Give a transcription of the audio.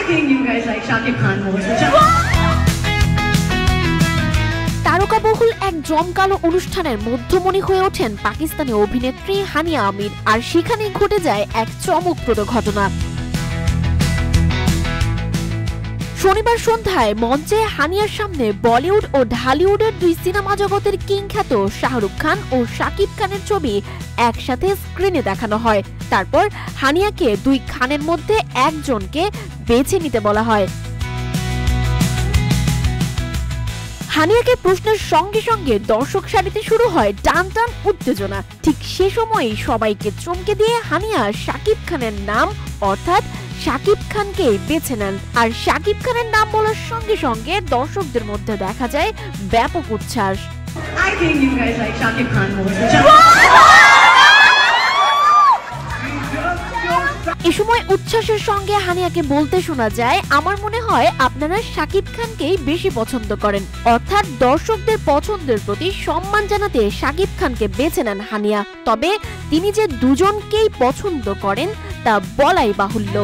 think you guys like Shakib Khan more. তারকাবহুল এক জমকালো অনুষ্ঠানের মধ্যমণি হয়ে ওঠেন পাকিস্তানি অভিনেত্রী হানিয়া আমির, আর সেখানে ঘটে যায় এক চমকপ্রদ ঘটনা। শনিবার সন্ধ্যায় মঞ্চে হানিয়ার সামনে বলিউড ও ঢালিউডের দুই সিনেমা জগতের কিং খ্যাত শাহরুখ খান ও শাকিব খানের ছবি একসাথে স্ক্রিনে দেখানো হয়। তারপর হানিয়াকে দুই খানের মধ্যে একজনকে বেছে নিতে বলা হয়। হানিয়াকে প্রশ্নের সঙ্গে সঙ্গে দর্শক সারিতে শুরু হয় টান টান উত্তেজনা। ঠিক সে সময়ই সবাইকে চমকে দিয়ে হানিয়া শাকিব খানের নাম অর্থাৎ শাকিব খানকে বেছে নেন। আর শাকিব খানের নাম বলার সঙ্গে সঙ্গে দর্শকদের মধ্যে দেখা যায় ব্যাপক উচ্ছ্বাস। I think you guys like Shakib Khan more. এ সময় উচ্ছ্বাসের সঙ্গে হানিয়াকে বলতে শোনা যায়, আমার মনে হয় আপনারা শাকিব খানকেই বেশি পছন্দ করেন। অর্থাৎ দর্শকদের পছন্দের প্রতি সম্মান জানাতে শাকিব খানকে বেছে নেন হানিয়া। তবে তিনি যে দুজনকেই পছন্দ করেন তা বলাই বাহুল্য।